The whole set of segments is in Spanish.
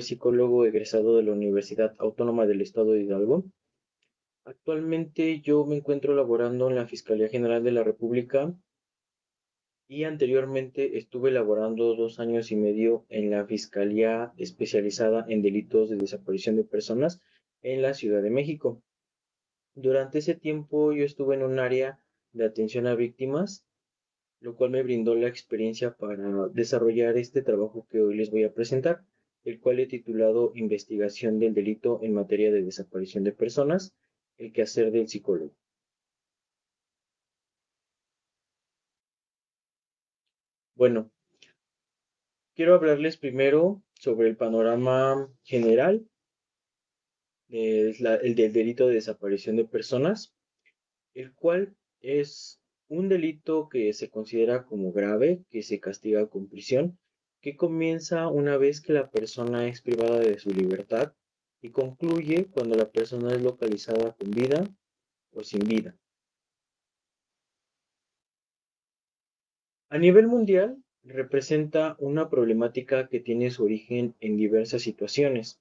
psicólogo egresado de la Universidad Autónoma del Estado de Hidalgo. Actualmente yo me encuentro laborando en la Fiscalía General de la República y anteriormente estuve laborando 2 años y medio en la Fiscalía especializada en delitos de desaparición de personas en la Ciudad de México. Durante ese tiempo yo estuve en un área de atención a víctimas, lo cual me brindó la experiencia para desarrollar este trabajo que hoy les voy a presentar, el cual he titulado Investigación del delito en materia de desaparición de personas, el quehacer del psicólogo. Bueno, quiero hablarles primero sobre el panorama general, el del delito de desaparición de personas, el cual es un delito que se considera como grave, que se castiga con prisión, que comienza una vez que la persona es privada de su libertad y concluye cuando la persona es localizada con vida o sin vida. A nivel mundial, representa una problemática que tiene su origen en diversas situaciones.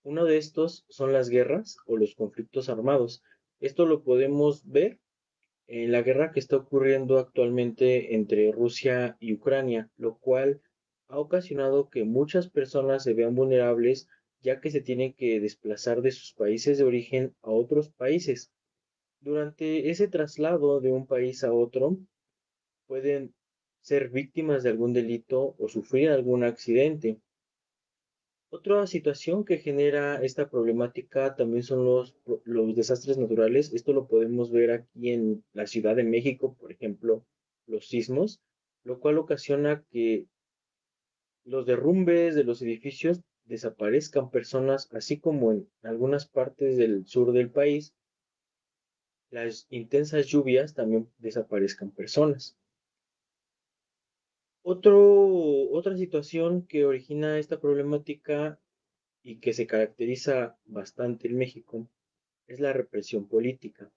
Uno de estos son las guerras o los conflictos armados. Esto lo podemos ver en la guerra que está ocurriendo actualmente entre Rusia y Ucrania, lo cual ha ocasionado que muchas personas se vean vulnerables ya que se tienen que desplazar de sus países de origen a otros países. Durante ese traslado de un país a otro, pueden ser víctimas de algún delito o sufrir algún accidente. Otra situación que genera esta problemática también son los desastres naturales. Esto lo podemos ver aquí en la Ciudad de México, por ejemplo, los sismos, lo cual ocasiona que los derrumbes de los edificios desaparezcan personas, así como en algunas partes del sur del país, las intensas lluvias también desaparezcan personas. Otra situación que origina esta problemática y que se caracteriza bastante en México es la represión política.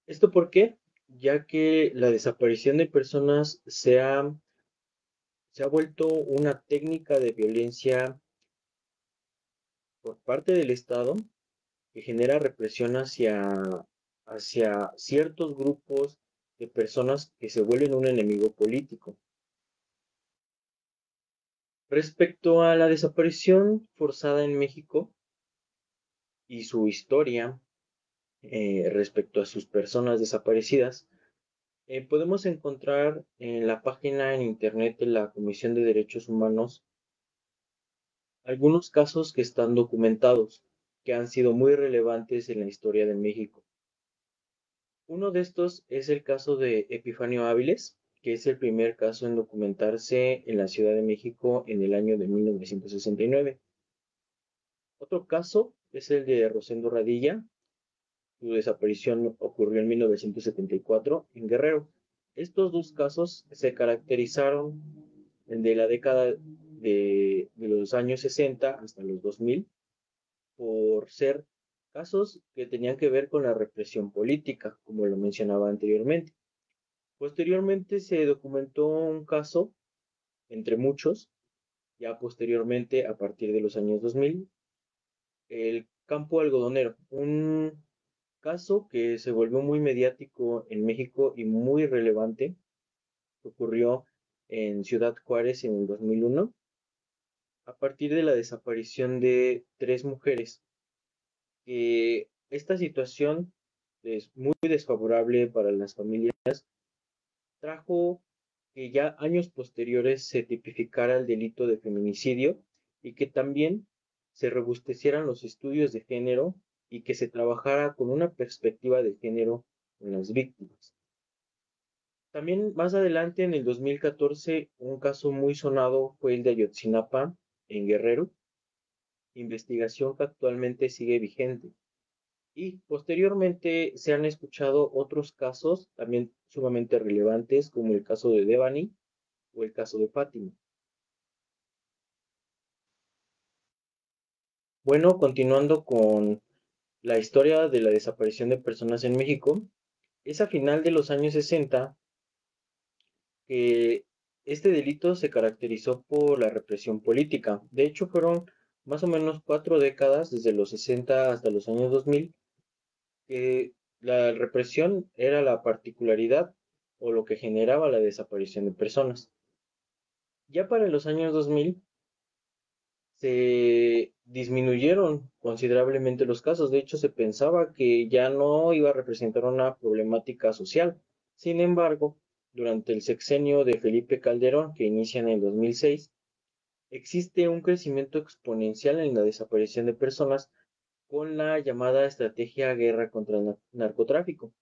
¿Esto por qué? Ya que la desaparición de personas se ha vuelto una técnica de violencia por parte del Estado que genera represión hacia ciertos grupos de personas que se vuelven un enemigo político. Respecto a la desaparición forzada en México y su historia, respecto a sus personas desaparecidas, podemos encontrar en la página en internet de la Comisión de Derechos Humanos algunos casos que están documentados, que han sido muy relevantes en la historia de México. Uno de estos es el caso de Epifanio Áviles, que es el primer caso en documentarse en la Ciudad de México en el año de 1969. Otro caso es el de Rosendo Radilla. Su desaparición ocurrió en 1974 en Guerrero. Estos dos casos se caracterizaron de la década de los años 60 hasta los 2000 por ser casos que tenían que ver con la represión política, como lo mencionaba anteriormente. Posteriormente se documentó un caso, entre muchos, ya posteriormente a partir de los años 2000, el campo algodonero, un caso que se volvió muy mediático en México y muy relevante, que ocurrió en Ciudad Juárez en el 2001, a partir de la desaparición de 3 mujeres. Esta situación es muy desfavorable para las familias, trajo que ya años posteriores se tipificara el delito de feminicidio y que también se robustecieran los estudios de género y que se trabajara con una perspectiva de género en las víctimas. También más adelante, en el 2014, un caso muy sonado fue el de Ayotzinapa, en Guerrero, investigación que actualmente sigue vigente. Y posteriormente se han escuchado otros casos también sumamente relevantes, como el caso de Devani o el caso de Fátima. Bueno, continuando con la historia de la desaparición de personas en México, es a final de los años 60 que Este delito se caracterizó por la represión política. De hecho, fueron más o menos 4 décadas, desde los 60 hasta los años 2000, que la represión era la particularidad o lo que generaba la desaparición de personas. Ya para los años 2000 se disminuyeron considerablemente los casos. De hecho, se pensaba que ya no iba a representar una problemática social. Sin embargo, durante el sexenio de Felipe Calderón, que inicia en el 2006, existe un crecimiento exponencial en la desaparición de personas con la llamada estrategia guerra contra el narcotráfico.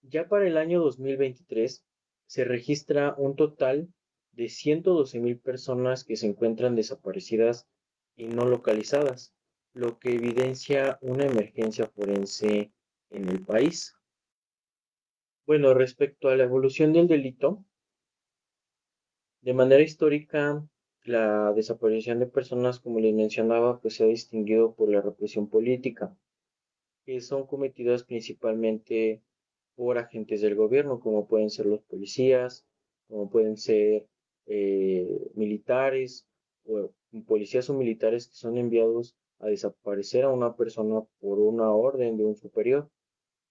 Ya para el año 2023 se registra un total de 112.000 personas que se encuentran desaparecidas y no localizadas, lo que evidencia una emergencia forense en el país. Bueno, respecto a la evolución del delito, de manera histórica, la desaparición de personas, como les mencionaba, pues se ha distinguido por la represión política, que son cometidas principalmente por agentes del gobierno, como pueden ser los policías, como pueden ser militares, o policías o militares que son enviados a desaparecer a una persona por una orden de un superior,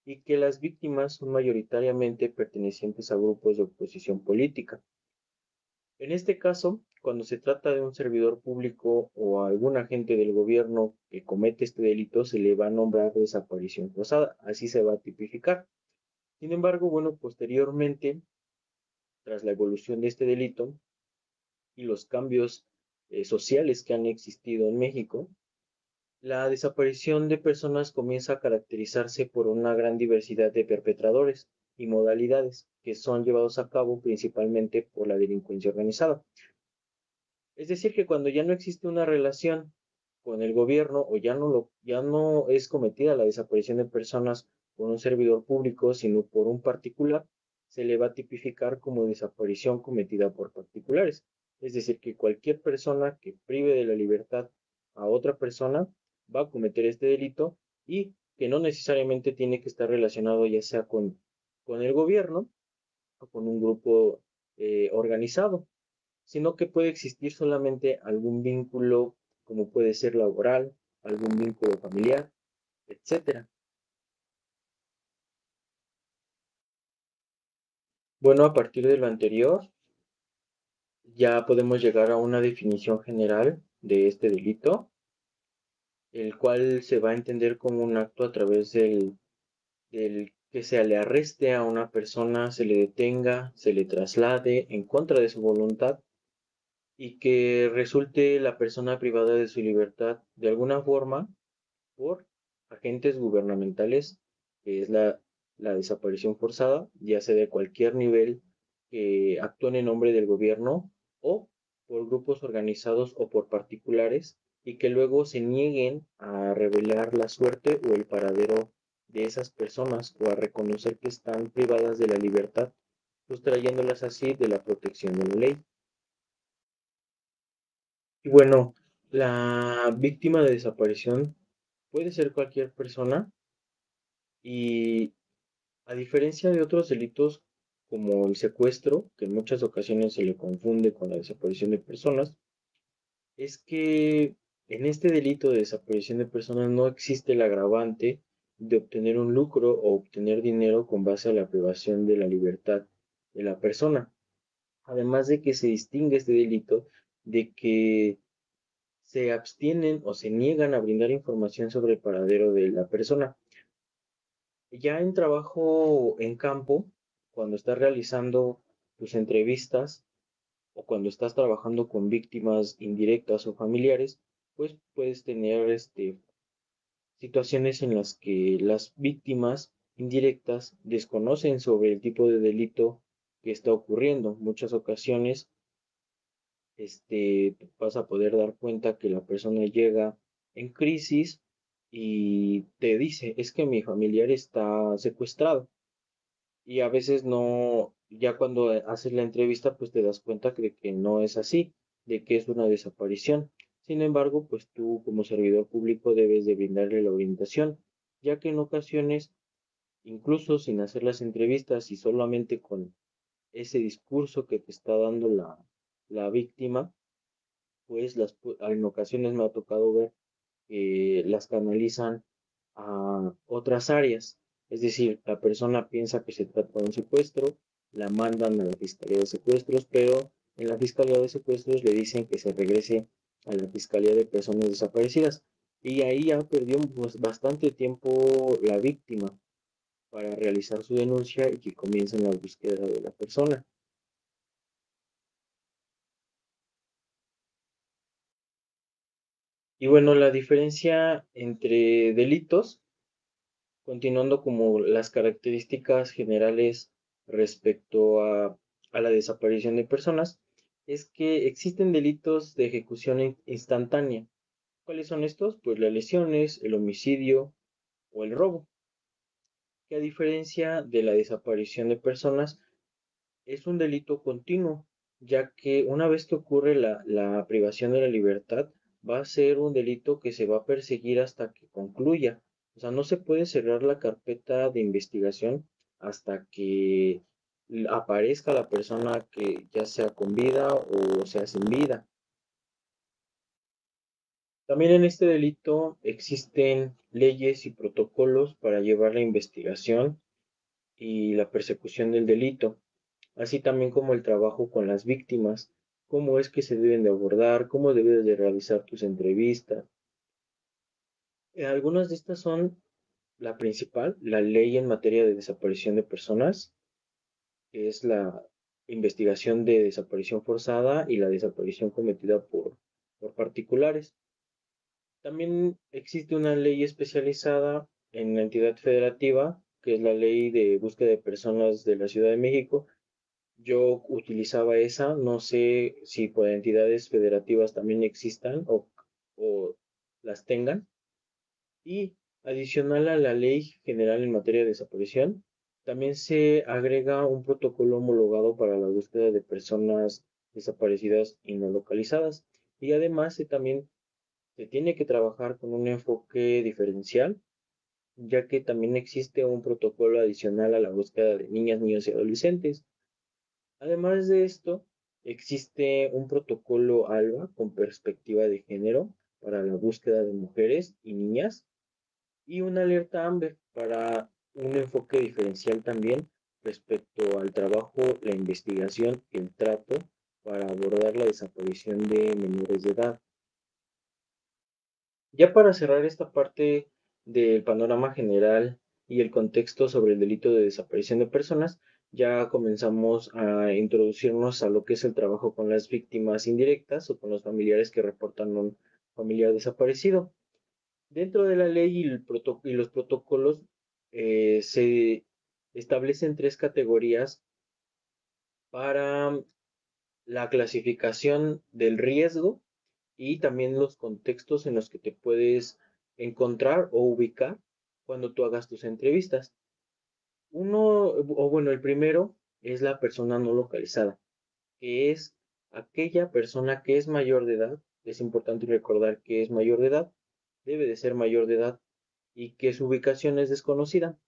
y que las víctimas son mayoritariamente pertenecientes a grupos de oposición política. En este caso, cuando se trata de un servidor público o algún agente del gobierno que comete este delito, se le va a nombrar desaparición forzada, así se va a tipificar. Sin embargo, bueno, posteriormente, tras la evolución de este delito y los cambios sociales que han existido en México, la desaparición de personas comienza a caracterizarse por una gran diversidad de perpetradores y modalidades que son llevados a cabo principalmente por la delincuencia organizada. Es decir, que cuando ya no existe una relación con el gobierno o ya no es cometida la desaparición de personas por un servidor público, sino por un particular, se le va a tipificar como desaparición cometida por particulares. Es decir, que cualquier persona que prive de la libertad a otra persona va a cometer este delito y que no necesariamente tiene que estar relacionado ya sea con el gobierno o con un grupo organizado, sino que puede existir solamente algún vínculo, como puede ser laboral, algún vínculo familiar, etcétera. Bueno, a partir de lo anterior, ya podemos llegar a una definición general de este delito, el cual se va a entender como un acto a través del que se le arreste a una persona, se le detenga, se le traslade en contra de su voluntad y que resulte la persona privada de su libertad de alguna forma por agentes gubernamentales, que es la desaparición forzada, ya sea de cualquier nivel que actúen en nombre del gobierno o por grupos organizados o por particulares y que luego se nieguen a revelar la suerte o el paradero de esas personas o a reconocer que están privadas de la libertad, sustrayéndolas así de la protección de la ley. Y bueno, la víctima de desaparición puede ser cualquier persona y a diferencia de otros delitos como el secuestro, que en muchas ocasiones se le confunde con la desaparición de personas, es que en este delito de desaparición de personas no existe el agravante de obtener un lucro o obtener dinero con base a la privación de la libertad de la persona. Además de que se distingue este delito de que se abstienen o se niegan a brindar información sobre el paradero de la persona. Ya en trabajo en campo, cuando estás realizando tus entrevistas o cuando estás trabajando con víctimas indirectas o familiares, pues puedes tener situaciones en las que las víctimas indirectas desconocen sobre el tipo de delito que está ocurriendo. Muchas ocasiones vas a poder dar cuenta que la persona llega en crisis y te dice, es que mi familiar está secuestrado. Y a veces no, ya cuando haces la entrevista, pues te das cuenta de que no es así, de que es una desaparición. Sin embargo, pues tú como servidor público debes de brindarle la orientación, ya que en ocasiones, incluso sin hacer las entrevistas y solamente con ese discurso que te está dando la víctima, pues en ocasiones me ha tocado ver que las canalizan a otras áreas. Es decir, la persona piensa que se trata de un secuestro, la mandan a la Fiscalía de Secuestros, pero en la Fiscalía de Secuestros le dicen que se regrese a la Fiscalía de Personas Desaparecidas. Y ahí ya perdió pues, bastante tiempo la víctima para realizar su denuncia y que comiencen la búsqueda de la persona. Y bueno, la diferencia entre delitos, continuando como las características generales respecto a la desaparición de personas, es que existen delitos de ejecución instantánea. ¿Cuáles son estos? Pues las lesiones, el homicidio o el robo, que a diferencia de la desaparición de personas, es un delito continuo, ya que una vez que ocurre la privación de la libertad, va a ser un delito que se va a perseguir hasta que concluya. O sea, no se puede cerrar la carpeta de investigación hasta que aparezca la persona que ya sea con vida o sea sin vida. También en este delito existen leyes y protocolos para llevar la investigación y la persecución del delito, así también como el trabajo con las víctimas, cómo es que se deben de abordar, cómo debes de realizar tus entrevistas. Algunas de estas son la principal, la ley en materia de desaparición de personas, que es la investigación de desaparición forzada y la desaparición cometida por particulares. También existe una ley especializada en la entidad federativa, que es la ley de búsqueda de personas de la Ciudad de México. Yo utilizaba esa, no sé si por entidades federativas también existan o las tengan. Y adicional a la Ley General en materia de desaparición, también se agrega un protocolo homologado para la búsqueda de personas desaparecidas y no localizadas. Y además también se tiene que trabajar con un enfoque diferencial, ya que también existe un protocolo adicional a la búsqueda de niñas, niños y adolescentes. Además de esto, existe un protocolo ALBA con perspectiva de género para la búsqueda de mujeres y niñas y una alerta AMBER para un enfoque diferencial también respecto al trabajo, la investigación y el trato para abordar la desaparición de menores de edad. Ya para cerrar esta parte del panorama general y el contexto sobre el delito de desaparición de personas, ya comenzamos a introducirnos a lo que es el trabajo con las víctimas indirectas o con los familiares que reportan un familiar desaparecido. Dentro de la ley y los protocolos se establecen tres categorías para la clasificación del riesgo y también los contextos en los que te puedes encontrar o ubicar cuando tú hagas tus entrevistas. El primero es la persona no localizada, que es aquella persona que es mayor de edad. Es importante recordar que es mayor de edad, debe de ser mayor de edad y que su ubicación es desconocida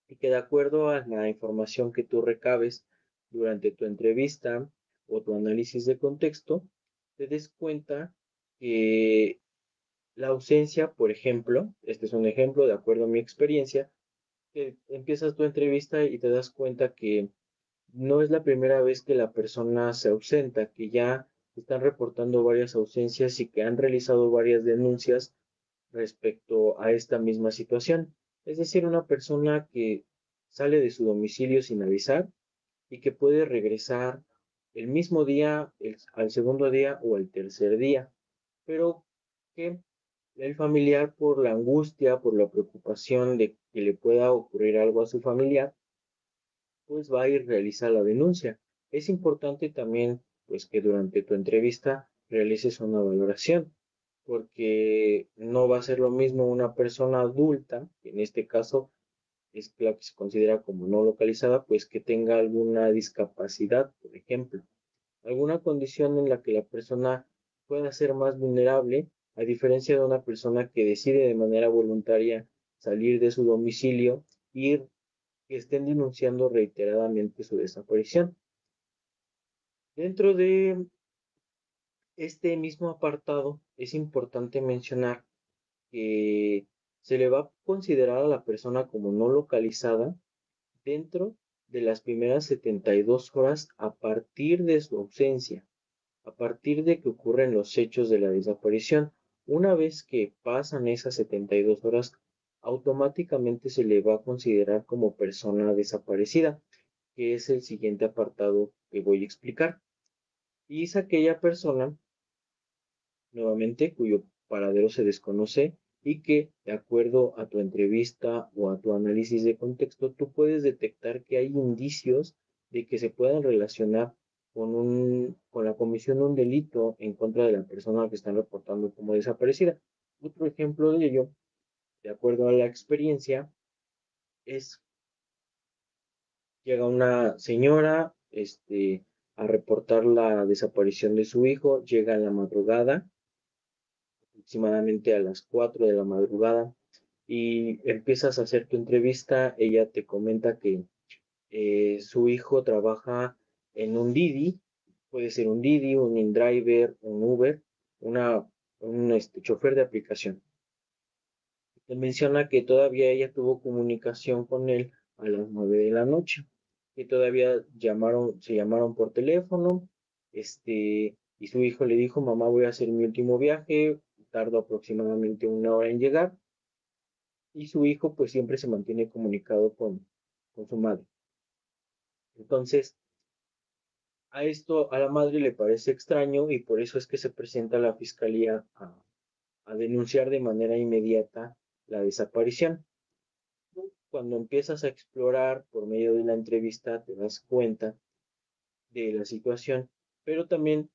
y que de acuerdo a la información que tú recabes durante tu entrevista o tu análisis de contexto, te des cuenta que la ausencia, por ejemplo, este es un ejemplo de acuerdo a mi experiencia, que empiezas tu entrevista y te das cuenta que no es la primera vez que la persona se ausenta, que ya están reportando varias ausencias y que han realizado varias denuncias respecto a esta misma situación. Es decir, una persona que sale de su domicilio sin avisar y que puede regresar el mismo día, al segundo día o al tercer día, pero que el familiar por la angustia, por la preocupación de que le pueda ocurrir algo a su familiar, pues va a ir a realizar la denuncia. Es importante también, pues, que durante tu entrevista realices una valoración, porque no va a ser lo mismo una persona adulta, que en este caso es la que se considera como no localizada, pues que tenga alguna discapacidad, por ejemplo, alguna condición en la que la persona pueda ser más vulnerable, a diferencia de una persona que decide de manera voluntaria salir de su domicilio, ir que estén denunciando reiteradamente su desaparición. Dentro de este mismo apartado es importante mencionar que se le va a considerar a la persona como no localizada dentro de las primeras 72 horas a partir de su ausencia, a partir de que ocurren los hechos de la desaparición. Una vez que pasan esas 72 horas, automáticamente se le va a considerar como persona desaparecida, que es el siguiente apartado que voy a explicar. Y es aquella persona, nuevamente, cuyo paradero se desconoce y que, de acuerdo a tu entrevista o a tu análisis de contexto, tú puedes detectar que hay indicios de que se puedan relacionar con la comisión de un delito en contra de la persona que están reportando como desaparecida. Otro ejemplo de ello, de acuerdo a la experiencia, es llega una señora, a reportar la desaparición de su hijo, llega en la madrugada, aproximadamente a las 4 de la madrugada, y empiezas a hacer tu entrevista. Ella te comenta que su hijo trabaja en un Didi, puede ser un Didi, un InDriver, un Uber, un chofer de aplicación. Te menciona que todavía ella tuvo comunicación con él a las 9 de la noche, que todavía se llamaron por teléfono, y su hijo le dijo: mamá, voy a hacer mi último viaje, tardo aproximadamente 1 hora en llegar, y su hijo pues siempre se mantiene comunicado con su madre. Entonces, a la madre le parece extraño y por eso es que se presenta a la fiscalía a denunciar de manera inmediata la desaparición. Cuando empiezas a explorar por medio de la entrevista te das cuenta de la situación, pero también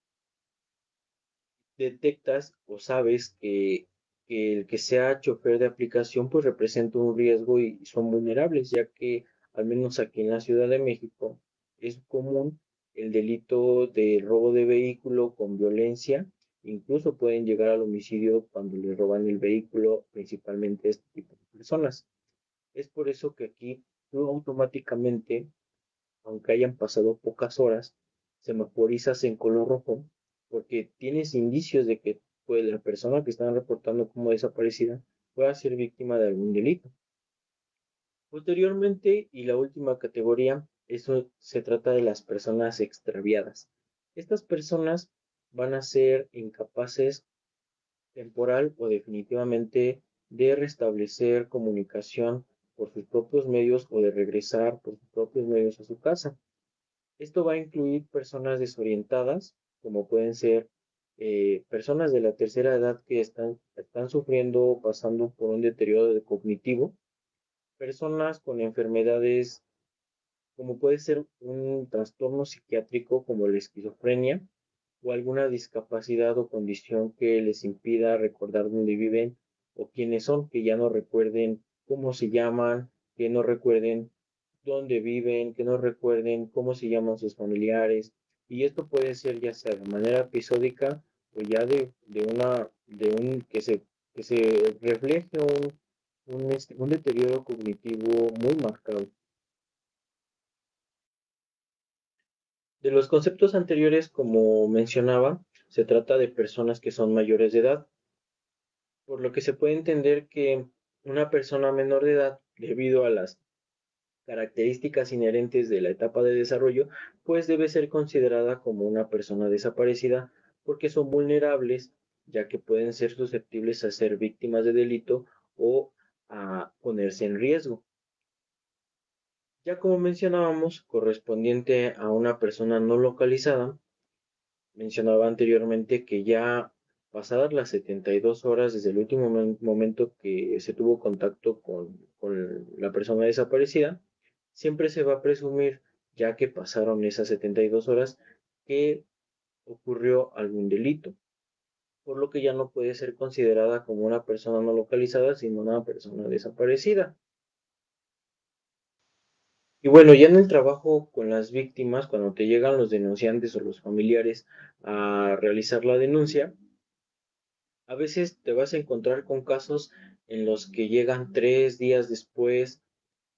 detectas o sabes que el que sea chofer de aplicación pues representa un riesgo y son vulnerables, ya que al menos aquí en la Ciudad de México es común el delito de robo de vehículo con violencia, incluso pueden llegar al homicidio cuando le roban el vehículo, principalmente a este tipo de personas. Es por eso que aquí tú automáticamente, aunque hayan pasado pocas horas, semaforizas en color rojo porque tienes indicios de que pues, la persona que están reportando como desaparecida pueda ser víctima de algún delito. Posteriormente, y la última categoría, eso se trata de las personas extraviadas. Estas personas van a ser incapaces temporal o definitivamente de restablecer comunicación por sus propios medios o de regresar por sus propios medios a su casa. Esto va a incluir personas desorientadas, como pueden ser personas de la tercera edad que están sufriendo o pasando por un deterioro cognitivo, personas con enfermedades como puede ser un trastorno psiquiátrico como la esquizofrenia o alguna discapacidad o condición que les impida recordar dónde viven o quiénes son, que ya no recuerden cómo se llaman, que no recuerden dónde viven, que no recuerden cómo se llaman sus familiares. Y esto puede ser ya sea de manera episódica o ya que se refleje un deterioro cognitivo muy marcado. De los conceptos anteriores, como mencionaba, se trata de personas que son mayores de edad, por lo que se puede entender que una persona menor de edad, debido a las características inherentes de la etapa de desarrollo, pues debe ser considerada como una persona desaparecida porque son vulnerables, ya que pueden ser susceptibles a ser víctimas de delito o a ponerse en riesgo. Ya como mencionábamos, correspondiente a una persona no localizada, mencionaba anteriormente que ya pasadas las 72 horas desde el último momento que se tuvo contacto con la persona desaparecida, siempre se va a presumir, ya que pasaron esas 72 horas, que ocurrió algún delito, por lo que ya no puede ser considerada como una persona no localizada, sino una persona desaparecida. Y bueno, ya en el trabajo con las víctimas, cuando te llegan los denunciantes o los familiares a realizar la denuncia, a veces te vas a encontrar con casos en los que llegan 3 días después,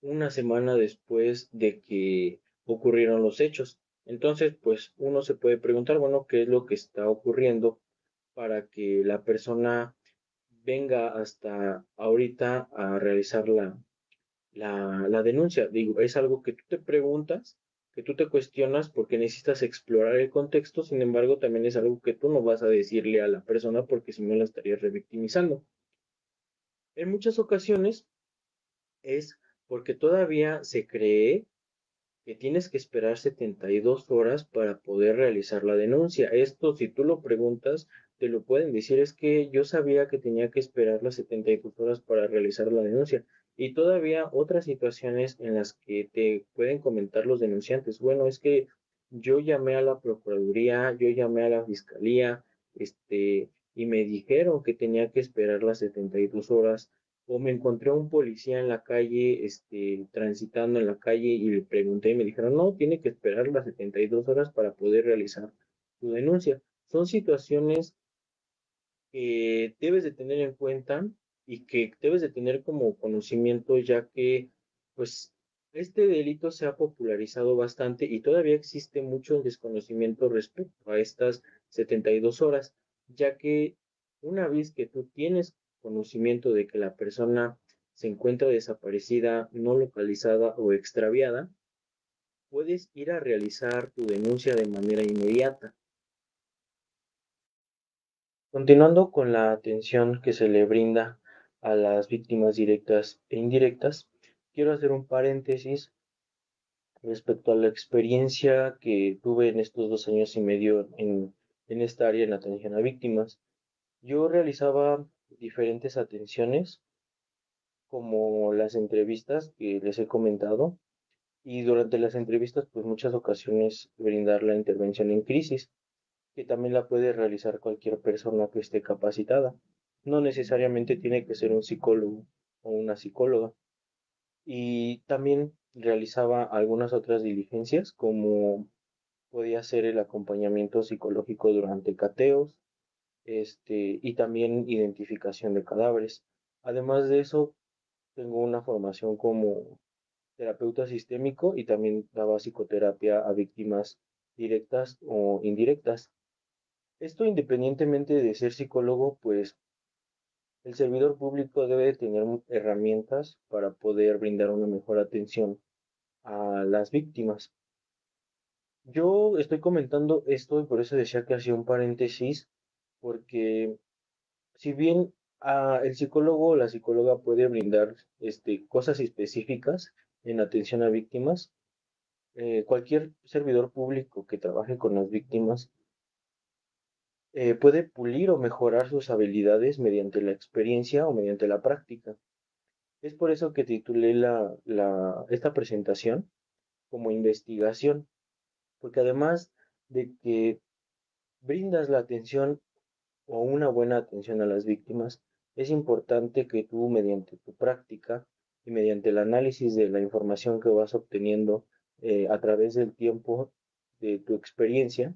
una semana después de que ocurrieron los hechos. Entonces, pues uno se puede preguntar, bueno, ¿qué es lo que está ocurriendo para que la persona venga hasta ahorita a realizar la denuncia? Digo, es algo que tú te preguntas, que tú te cuestionas porque necesitas explorar el contexto, sin embargo, también es algo que tú no vas a decirle a la persona porque si no la estarías revictimizando. En muchas ocasiones es porque todavía se cree que tienes que esperar 72 horas para poder realizar la denuncia. Esto, si tú lo preguntas, te lo pueden decir, es que yo sabía que tenía que esperar las 72 horas para realizar la denuncia. Y todavía otras situaciones en las que te pueden comentar los denunciantes. Bueno, es que yo llamé a la Procuraduría, yo llamé a la Fiscalía, y me dijeron que tenía que esperar las 72 horas o me encontré a un policía en la calle, transitando en la calle y le pregunté y me dijeron, no, tiene que esperar las 72 horas para poder realizar su denuncia. Son situaciones que debes de tener en cuenta y que debes de tener como conocimiento, ya que pues este delito se ha popularizado bastante y todavía existe mucho desconocimiento respecto a estas 72 horas, ya que una vez que tú tienes conocimiento de que la persona se encuentra desaparecida, no localizada o extraviada, puedes ir a realizar tu denuncia de manera inmediata. Continuando con la atención que se le brinda a las víctimas directas e indirectas, quiero hacer un paréntesis respecto a la experiencia que tuve en estos 2 años y medio en esta área en atención a víctimas. Yo realizaba diferentes atenciones, como las entrevistas que les he comentado, y durante las entrevistas, pues muchas ocasiones brindar la intervención en crisis, que también la puede realizar cualquier persona que esté capacitada. No necesariamente tiene que ser un psicólogo o una psicóloga. Y también realizaba algunas otras diligencias, como podía ser el acompañamiento psicológico durante cateos, y también identificación de cadáveres. Además de eso, tengo una formación como terapeuta sistémico y también daba psicoterapia a víctimas directas o indirectas. Esto independientemente de ser psicólogo, pues el servidor público debe tener herramientas para poder brindar una mejor atención a las víctimas. Yo estoy comentando esto y por eso decía que hacía un paréntesis, porque si bien el psicólogo o la psicóloga puede brindar cosas específicas en atención a víctimas, cualquier servidor público que trabaje con las víctimas puede pulir o mejorar sus habilidades mediante la experiencia o mediante la práctica. Es por eso que titulé esta presentación como investigación, porque además de que brindas la atención o una buena atención a las víctimas, es importante que tú mediante tu práctica y mediante el análisis de la información que vas obteniendo a través del tiempo de tu experiencia,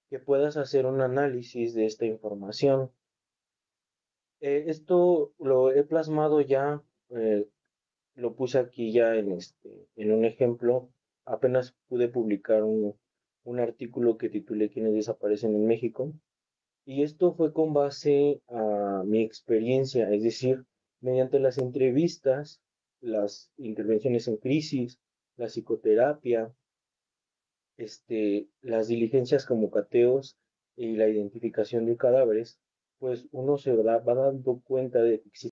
que puedas hacer un análisis de esta información. Esto lo he plasmado ya, eh, lo puse aquí ya en un ejemplo. Apenas pude publicar un artículo que titulé ¿Quiénes desaparecen en México? Y esto fue con base a mi experiencia, es decir, mediante las entrevistas, las intervenciones en crisis, la psicoterapia, las diligencias como cateos y la identificación de cadáveres, pues uno va dando cuenta de que existen